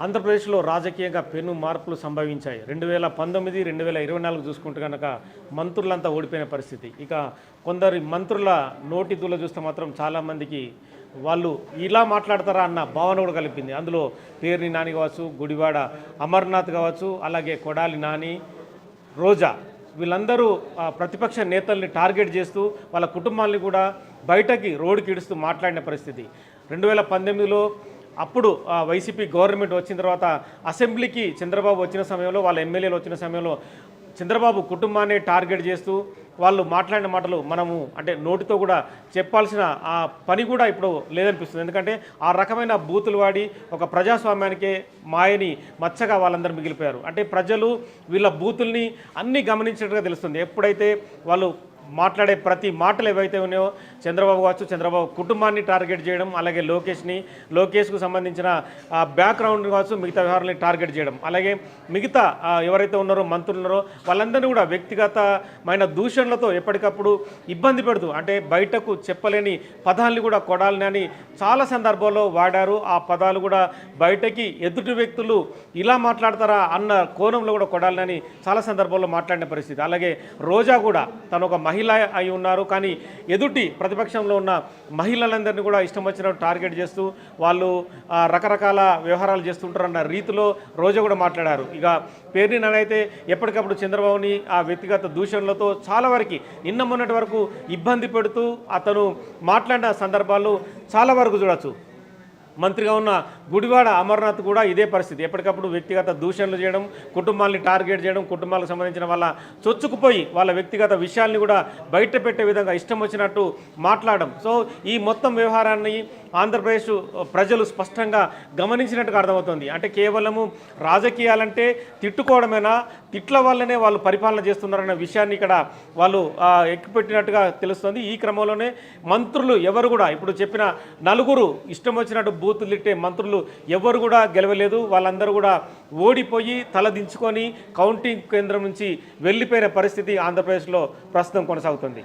ఆంధ్రప్రదేశ్లో రాజకీయంగా పెను మార్పులు సంభవించాయి. 2019, 2024 చూసుకుంటే కనుక మంత్రులంతా ఓడిపోయిన పరిస్థితి. ఇక కొందరి మంత్రుల నోటి దూల చూస్తే మాత్రం చాలామందికి వాళ్ళు ఇలా మాట్లాడతారా అన్న భావన కూడా కలిపింది. అందులో పేర్ని నాని కావచ్చు, గుడివాడ అమర్నాథ్ కావచ్చు, అలాగే కొడాలి నాని, రోజా వీళ్ళందరూ ప్రతిపక్ష నేతల్ని టార్గెట్ చేస్తూ వాళ్ళ కుటుంబాన్ని కూడా బయటకి రోడ్డుకి ఇడుస్తూ మాట్లాడిన పరిస్థితి. 2019లో అప్పుడు వైసీపీ గవర్నమెంట్ వచ్చిన తర్వాత అసెంబ్లీకి చంద్రబాబు వచ్చిన సమయంలో వాళ్ళ ఎమ్మెల్యేలు వచ్చిన సమయంలో చంద్రబాబు కుటుంబాన్ని టార్గెట్ చేస్తూ వాళ్ళు మాట్లాడిన మాటలు మనము అంటే నోటితో కూడా చెప్పాల్సిన ఆ పని కూడా ఇప్పుడు లేదనిపిస్తుంది. ఎందుకంటే ఆ రకమైన బూతులు వాడి ఒక ప్రజాస్వామ్యానికే మాయని మచ్చగా వాళ్ళందరూ మిగిలిపోయారు. అంటే ప్రజలు వీళ్ళ బూతుల్ని అన్నీ గమనించినట్టుగా తెలుస్తుంది. ఎప్పుడైతే వాళ్ళు మాట్లాడే ప్రతి మాటలు ఏవైతే ఉన్నాయో చంద్రబాబు కావచ్చు, చంద్రబాబు కుటుంబాన్ని టార్గెట్ చేయడం, అలాగే లోకేష్కు సంబంధించిన బ్యాక్గ్రౌండ్ కావచ్చు, మిగతా వ్యవహారాలని టార్గెట్ చేయడం, అలాగే మిగతా ఎవరైతే ఉన్నారో మంత్రులు ఉన్నారో వాళ్ళందరినీ కూడా వ్యక్తిగతమైన దూషణలతో ఎప్పటికప్పుడు ఇబ్బంది పెడుతూ అంటే బయటకు చెప్పలేని పదాలని కూడా కొడాలని చాలా సందర్భాల్లో వాడారు. ఆ పదాలు కూడా బయటకి ఎదుటి వ్యక్తులు ఇలా మాట్లాడతారా అన్న కోణంలో కూడా కొడాలని చాలా సందర్భాల్లో మాట్లాడిన పరిస్థితి. అలాగే రోజా కూడా తను ఒక మహిళ అయి ఉన్నారు, కానీ ఎదుటి ప్రతిపక్షంలో ఉన్న మహిళలందరినీ కూడా ఇష్టం వచ్చినట్టు టార్గెట్ చేస్తూ వాళ్ళు రకరకాల వ్యవహారాలు చేస్తుంటారన్న రీతిలో రోజా కూడా మాట్లాడారు. ఇక పేర్ని నానైతే ఎప్పటికప్పుడు చంద్రబాబుని ఆ వ్యక్తిగత దూషణలతో చాలా వరకు నిన్న మొన్నటి వరకు ఇబ్బంది పెడుతూ అతను మాట్లాడిన సందర్భాలు చాలా వరకు చూడొచ్చు. మంత్రిగా ఉన్న గుడివాడ అమర్నాథ్ కూడా ఇదే పరిస్థితి. ఎప్పటికప్పుడు వ్యక్తిగత దూషణలు చేయడం, కుటుంబాన్ని టార్గెట్ చేయడం, కుటుంబాలకు సంబంధించిన వాళ్ళ చొచ్చుకుపోయి వాళ్ళ వ్యక్తిగత విషయాల్ని కూడా బయట పెట్టే విధంగా ఇష్టం వచ్చినట్టు మాట్లాడడం. సో ఈ మొత్తం వ్యవహారాన్ని ఆంధ్రప్రదేశ్ ప్రజలు స్పష్టంగా గమనించినట్టుగా అర్థమవుతుంది. అంటే కేవలము రాజకీయాలంటే తిట్టుకోవడమేనా, తిట్ల వల్లనే వాళ్ళు పరిపాలన చేస్తున్నారన్న విషయాన్ని ఇక్కడ వాళ్ళు ఎక్కిపెట్టినట్టుగా తెలుస్తుంది. ఈ క్రమంలోనే మంత్రులు ఎవరు కూడా ఇప్పుడు చెప్పిన నలుగురు ఇష్టం వచ్చినట్టు బూతులు తిట్టే మంత్రులు ఎవరు కూడా గెలవలేదు. వాళ్ళందరూ కూడా ఓడిపోయి తలదించుకొని కౌంటింగ్ కేంద్రం నుంచి వెళ్ళిపోయిన పరిస్థితి ఆంధ్రప్రదేశ్లో ప్రస్తుతం కొనసాగుతుంది.